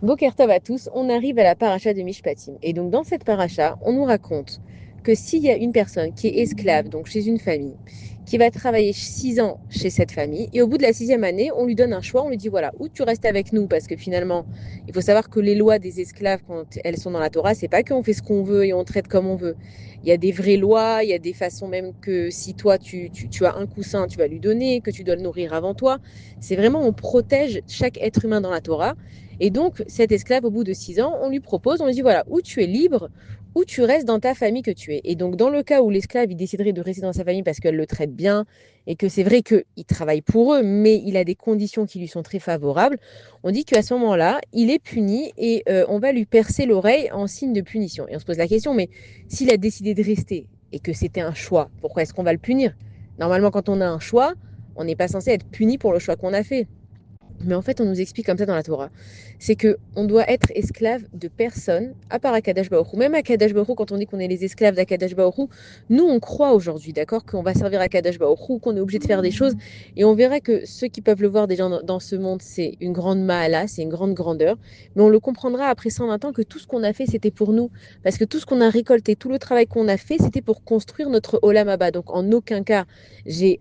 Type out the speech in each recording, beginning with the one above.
Boker Tov à tous, on arrive à la paracha de Mishpatim. Et donc dans cette paracha, on nous raconte que s'il y a une personne qui est esclave, donc chez une famille, qui va travailler 6 ans chez cette famille, et au bout de la 6e année, on lui donne un choix, on lui dit voilà, ou tu restes avec nous, parce que finalement, il faut savoir que les lois des esclaves, quand elles sont dans la Torah, c'est pas qu'on fait ce qu'on veut et on traite comme on veut. Il y a des vraies lois, il y a des façons même que si toi tu as un coussin, tu vas lui donner, que tu dois le nourrir avant toi. C'est vraiment, on protège chaque être humain dans la Torah. Et donc, cet esclave, au bout de 6 ans, on lui propose, on lui dit voilà, ou tu es libre, ou tu restes dans ta famille que tu es. Et donc, dans le cas où l'esclave, il déciderait de rester dans sa famille parce qu'elle le traite bien, et que c'est vrai qu'il travaille pour eux, mais il a des conditions qui lui sont très favorables, on dit qu'à ce moment-là, il est puni et on va lui percer l'oreille en signe de punition. Et on se pose la question, mais s'il a décidé de rester et que c'était un choix, pourquoi est-ce qu'on va le punir? Normalement, quand on a un choix, on n'est pas censé être puni pour le choix qu'on a fait. Mais en fait, on nous explique comme ça dans la Torah. C'est que on doit être esclave de personne, à part Akadash Baruch Hu. Même Akadash Baruch Hu, quand on dit qu'on est les esclaves d'Akadash Baruch Hu, nous, on croit aujourd'hui, d'accord, qu'on va servir Akadash Baruch Hu, qu'on est obligé de faire des choses. Et on verra que ceux qui peuvent le voir déjà dans ce monde, c'est une grande ma'ala, c'est une grande grandeur. Mais on le comprendra après 120 ans que tout ce qu'on a fait, c'était pour nous. Parce que tout ce qu'on a récolté, tout le travail qu'on a fait, c'était pour construire notre Olam Abba. Donc en aucun cas, j'ai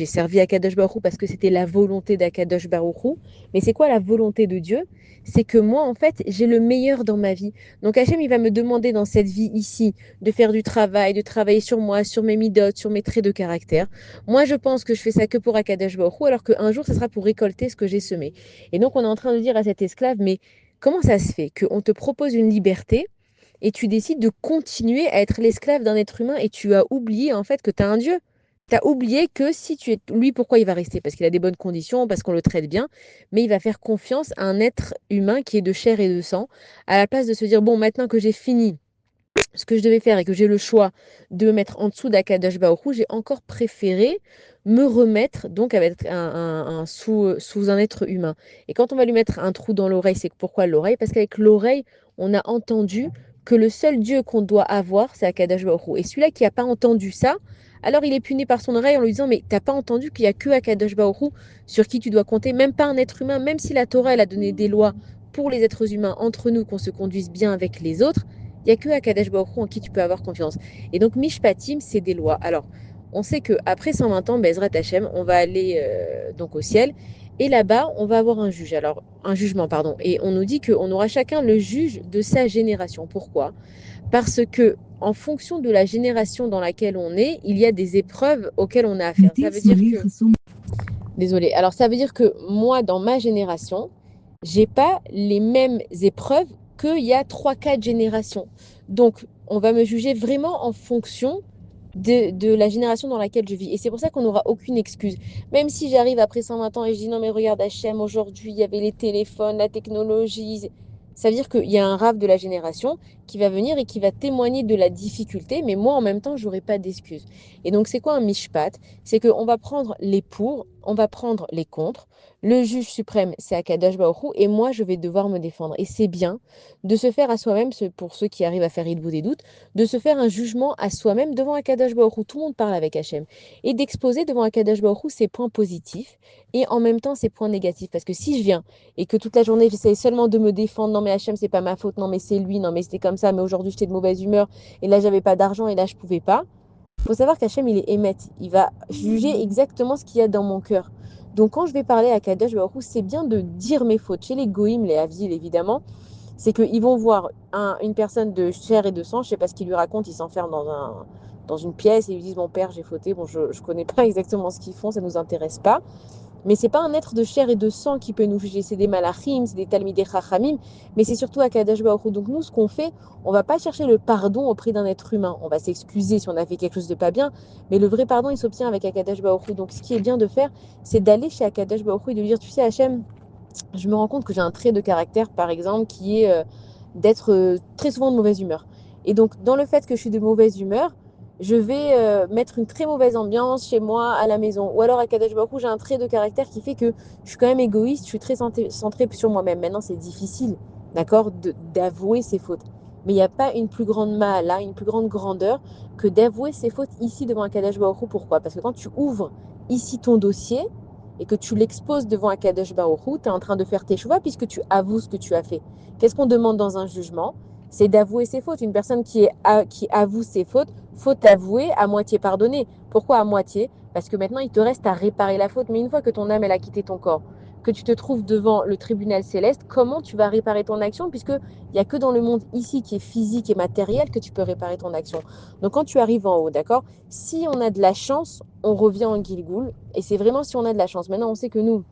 servi Akadash Baruch Hu parce que c'était la volonté d'Akadash Baruch Hu. Mais c'est quoi la volonté de Dieu? C'est que moi, en fait, j'ai le meilleur dans ma vie. Donc Hachem, il va me demander dans cette vie ici de faire du travail, de travailler sur moi, sur mes midotes, sur mes traits de caractère. Moi, je pense que je fais ça que pour Akadosh Baruch Hu, alors qu'un jour, ce sera pour récolter ce que j'ai semé. Et donc, on est en train de dire à cet esclave, mais comment ça se fait qu'on te propose une liberté et tu décides de continuer à être l'esclave d'un être humain et tu as oublié en fait que tu as un Dieu. Tu as oublié que si tu es... Lui, pourquoi il va rester? Parce qu'il a des bonnes conditions, parce qu'on le traite bien, mais il va faire confiance à un être humain qui est de chair et de sang, à la place de se dire, bon, maintenant que j'ai fini ce que je devais faire et que j'ai le choix de me mettre en dessous d'Akadash Baruch Hu, j'ai encore préféré me remettre donc avec sous un être humain. Et quand on va lui mettre un trou dans l'oreille, c'est pourquoi l'oreille? Parce qu'avec l'oreille, on a entendu que le seul Dieu qu'on doit avoir, c'est Akadash Baruch Hu. Et celui-là qui n'a pas entendu ça, alors il est puni par son oreille en lui disant, mais t'as pas entendu qu'il n'y a que Akadash Baruch Hu sur qui tu dois compter, même pas un être humain, même si la Torah, elle a donné des lois pour les êtres humains entre nous, qu'on se conduise bien avec les autres, il n'y a que Akadosh Baruch Hu en qui tu peux avoir confiance. Et donc, Mishpatim, c'est des lois. Alors, on sait qu'après 120 ans, Bezrat Hashem, on va aller donc au ciel. Et là-bas, on va avoir un juge. Alors, un jugement, pardon. Et on nous dit qu'on aura chacun le juge de sa génération. Pourquoi? Parce que, en fonction de la génération dans laquelle on est, il y a des épreuves auxquelles on a affaire. Ça veut dire que. Désolée. Alors, ça veut dire que moi, dans ma génération, j'ai pas les mêmes épreuves qu'il y a trois quatre générations. Donc, on va me juger vraiment en fonction de la génération dans laquelle je vis. Et c'est pour ça qu'on n'aura aucune excuse. Même si j'arrive après 120 ans et je dis non, mais regarde, Hachem, aujourd'hui, il y avait les téléphones, la technologie. Ça veut dire qu'il y a un rave de la génération qui va venir et qui va témoigner de la difficulté, mais moi, en même temps, je n'aurai pas d'excuse. Et donc, c'est quoi un mishpat? C'est qu'on va prendre les pour, on va prendre les contre. Le juge suprême, c'est Akadosh Baruch Hu, et moi, je vais devoir me défendre. Et c'est bien de se faire à soi-même, pour ceux qui arrivent à faire il des doutes, de se faire un jugement à soi-même devant Akadosh Baruch Hu. Tout le monde parle avec Hachem. Et d'exposer devant Akadosh Baruch Hu ses points positifs et en même temps ses points négatifs. Parce que si je viens et que toute la journée, j'essaye seulement de me défendre, non mais Hachem, c'est pas ma faute, non mais c'est lui, non mais c'était comme ça, mais aujourd'hui j'étais de mauvaise humeur, et là j'avais pas d'argent, et là je pouvais pas. Il faut savoir qu'Hachem, il est émet. Il va juger exactement ce qu'il y a dans mon cœur. Donc quand je vais parler à Kadosh Baruch Hu, c'est bien de dire mes fautes. Chez les goïms, les avdil évidemment, c'est qu'ils vont voir une personne de chair et de sang, je ne sais pas ce qu'il lui raconte, il s'enferme dans une pièce et ils lui disent mon père j'ai fauté, bon je ne connais pas exactement ce qu'ils font, ça ne nous intéresse pas, mais c'est pas un être de chair et de sang qui peut nous juger, c'est des malachim, c'est des talmidei chachamim, mais c'est surtout Akadosh Baruch Hu. Donc nous ce qu'on fait, on va pas chercher le pardon auprès d'un être humain, on va s'excuser si on a fait quelque chose de pas bien, mais le vrai pardon il s'obtient avec Akadosh Baruch Hu. Donc ce qui est bien de faire, c'est d'aller chez Akadosh Baruch Hu et de lui dire tu sais Hachem, je me rends compte que j'ai un trait de caractère, par exemple, qui est d'être très souvent de mauvaise humeur. Et donc, dans le fait que je suis de mauvaise humeur, je vais mettre une très mauvaise ambiance chez moi, à la maison. Ou alors, à Kadesh Baruch Hu, j'ai un trait de caractère qui fait que je suis quand même égoïste, je suis très centrée sur moi-même. Maintenant, c'est difficile, d'accord, d'avouer ses fautes. Mais il n'y a pas une plus grande là, une plus grande grandeur que d'avouer ses fautes ici devant un Kadesh Baruch Hu. Pourquoi? Parce que quand tu ouvres ici ton dossier, et que tu l'exposes devant Akadosh Baruch Hu, tu es en train de faire tes choix puisque tu avoues ce que tu as fait. Qu'est-ce qu'on demande dans un jugement? C'est d'avouer ses fautes. Une personne qui avoue ses fautes, faute avouée, à moitié pardonnée. Pourquoi à moitié? Parce que maintenant, il te reste à réparer la faute. Mais une fois que ton âme, elle a quitté ton corps, que tu te trouves devant le tribunal céleste, comment tu vas réparer ton action? Puisqu'il n'y a que dans le monde ici qui est physique et matériel que tu peux réparer ton action. Donc quand tu arrives en haut, d'accord? Si on a de la chance, on revient en Gilgoul. Et c'est vraiment si on a de la chance. Maintenant, on sait que nous,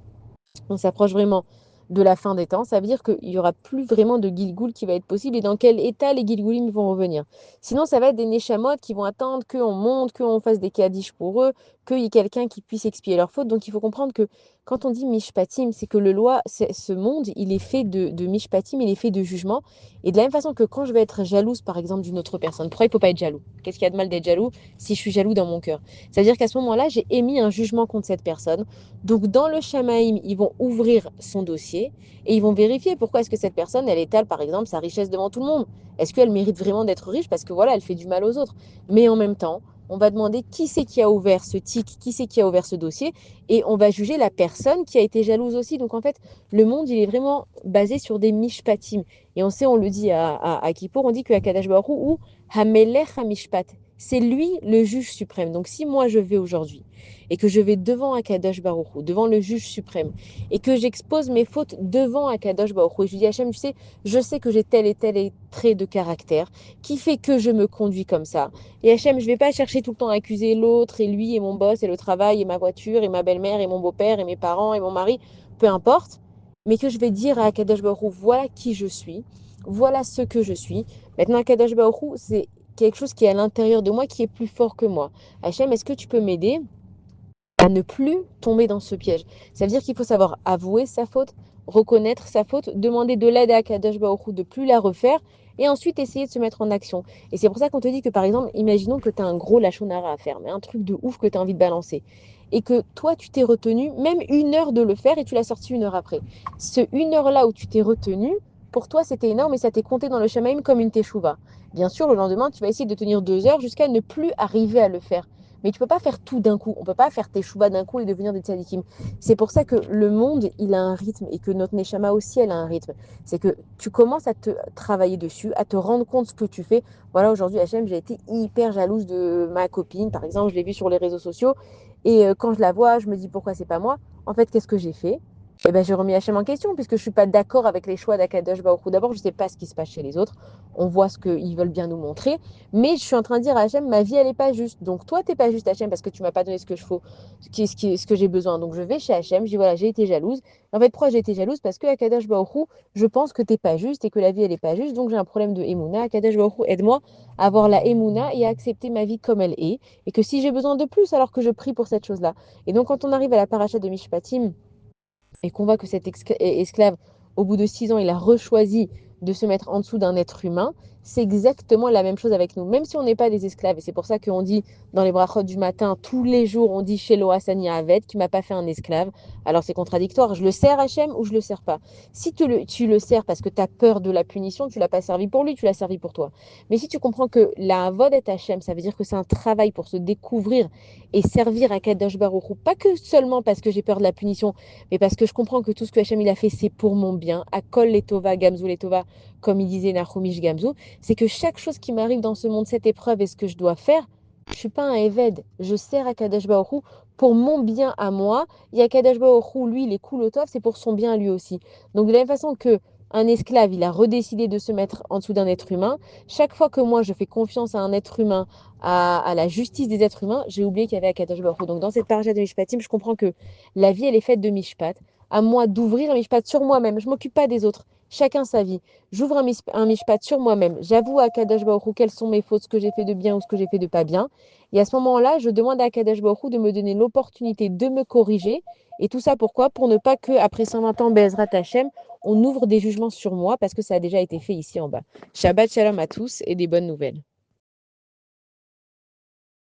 on s'approche vraiment de la fin des temps, ça veut dire qu'il n'y aura plus vraiment de Gilgoul qui va être possible et dans quel état les Gilgoulim vont revenir. Sinon, ça va être des Neshamot qui vont attendre qu'on monte, qu'on fasse des Kaddish pour eux, qu'il y ait quelqu'un qui puisse expier leurs fautes. Donc il faut comprendre que quand on dit Mishpatim, c'est que le loi, ce monde, il est fait de Mishpatim, il est fait de jugement. Et de la même façon que quand je vais être jalouse, par exemple, d'une autre personne, pourquoi il ne faut pas être jaloux? Qu'est-ce qu'il y a de mal d'être jaloux si je suis jaloux dans mon cœur? Ça veut dire qu'à ce moment-là, j'ai émis un jugement contre cette personne. Donc, dans le Shamaïm, ils vont ouvrir son dossier et ils vont vérifier pourquoi est-ce que cette personne, elle étale, par exemple, sa richesse devant tout le monde. Est-ce qu'elle mérite vraiment d'être riche parce que voilà, elle fait du mal aux autres. Mais en même temps, on va demander qui c'est qui a ouvert ce tic, qui c'est qui a ouvert ce dossier, et on va juger la personne qui a été jalouse aussi. Donc en fait, le monde, il est vraiment basé sur des mishpatim. Et on sait, on le dit à Kippour, on dit que Akadosh Baruch Hu ou Hamelech HaMishpat, c'est lui le juge suprême. Donc si moi je vais aujourd'hui et que je vais devant Akadosh Baruch Hu, devant le juge suprême, et que j'expose mes fautes devant Akadosh Baruch Hu, et je lui dis Hachem, tu sais, je sais que j'ai tel et tel trait de caractère qui fait que je me conduis comme ça. Et Hachem, je ne vais pas chercher tout le temps à accuser l'autre, et lui, et mon boss, et le travail, et ma voiture, et ma belle-mère, et mon beau-père, et mes parents, et mon mari, peu importe, mais que je vais dire à Akadosh Baruch Hu, voilà qui je suis, voilà ce que je suis. Maintenant, Akadosh Baruch Hu, c'est quelque chose qui est à l'intérieur de moi, qui est plus fort que moi. Hachem, est-ce que tu peux m'aider à ne plus tomber dans ce piège? Ça veut dire qu'il faut savoir avouer sa faute, reconnaître sa faute, demander de l'aide à Kadosh Baruch Hu de plus la refaire et ensuite essayer de se mettre en action. Et c'est pour ça qu'on te dit que par exemple, imaginons que tu as un gros lachonara à faire, mais un truc de ouf que tu as envie de balancer. Et que toi, tu t'es retenu même 1 heure de le faire et tu l'as sorti 1 heure après. Ce 1 heure-là où tu t'es retenu, pour toi, c'était énorme et ça t'est compté dans le Shamaïm comme une teshuva. Bien sûr, le lendemain, tu vas essayer de tenir 2 heures jusqu'à ne plus arriver à le faire. Mais tu peux pas faire tout d'un coup. On peut pas faire tes choubas d'un coup et devenir des tzadikim. C'est pour ça que le monde, il a un rythme et que notre neshama aussi, elle a un rythme. C'est que tu commences à te travailler dessus, à te rendre compte ce que tu fais. Voilà, aujourd'hui, Hachem, j'ai été hyper jalouse de ma copine. Par exemple, je l'ai vue sur les réseaux sociaux. Et quand je la vois, je me dis pourquoi c'est pas moi. En fait, qu'est-ce que j'ai fait? Eh ben, j'ai remis Hachem en question puisque je suis pas d'accord avec les choix d'Akadosh Baruch Hu. D'abord, je sais pas ce qui se passe chez les autres. On voit ce qu'ils veulent bien nous montrer. Mais je suis en train de dire à Hachem, ma vie, elle n'est pas juste. Donc toi, tu n'es pas juste Hachem parce que tu m'as pas donné ce que je faut, ce que j'ai besoin. Donc je vais chez Hachem, je dis voilà, j'ai été jalouse. En fait, pourquoi j'ai été jalouse? Parce que Akadosh Baruch Hu, je pense que tu n'es pas juste et que la vie, elle n'est pas juste. Donc j'ai un problème de Emouna. Akadosh Baruch Hu, aide-moi à avoir la Emouna et à accepter ma vie comme elle est. Et que si j'ai besoin de plus, alors que je prie pour cette chose-là. Et donc quand on arrive à la paracha de Mishpatim, et qu'on voit que cet esclave, au bout de 6 ans, il a rechoisi de se mettre en dessous d'un être humain, c'est exactement la même chose avec nous, même si on n'est pas des esclaves. Et c'est pour ça qu'on dit dans les brachot du matin, tous les jours, on dit chez Loasani Aved, qui m'a pas fait un esclave. Alors c'est contradictoire, je le sers Hachem ou je le sers pas. Si tu le sers parce que tu as peur de la punition, tu l'as pas servi pour lui, tu l'as servi pour toi. Mais si tu comprends que la Avod est Hachem, ça veut dire que c'est un travail pour se découvrir et servir à Kadosh Baruch Hu, pas que seulement parce que j'ai peur de la punition, mais parce que je comprends que tout ce que Hachem il a fait, c'est pour mon bien. Akol letova, gamzu letova, comme il disait Nachumish Gamzu, c'est que chaque chose qui m'arrive dans ce monde, cette épreuve et ce que je dois faire, je suis pas un Eved. Je sers à Kadosh Baruch Hu pour mon bien à moi. Et à Kadosh Baruch Hu, lui, il est cool au tov, c'est pour son bien à lui aussi. Donc de la même façon que un esclave, il a redécidé de se mettre en dessous d'un être humain. Chaque fois que moi, je fais confiance à un être humain, à la justice des êtres humains, j'ai oublié qu'il y avait Akadosh Baruch Hu. Donc dans cette paracha de Mishpatim, je comprends que la vie, elle est faite de Mishpat. À moi d'ouvrir un Mishpat sur moi-même. Je ne m'occupe pas des autres. Chacun sa vie. J'ouvre un mishpat sur moi-même. J'avoue à Kadosh Baruch Hu quelles sont mes fautes, ce que j'ai fait de bien ou ce que j'ai fait de pas bien. Et à ce moment-là, je demande à Kadosh Baruch Hu de me donner l'opportunité de me corriger. Et tout ça pourquoi? Pour ne pas que après 120 ans, Bezrat Hashem, on ouvre des jugements sur moi parce que ça a déjà été fait ici en bas. Shabbat shalom à tous et des bonnes nouvelles.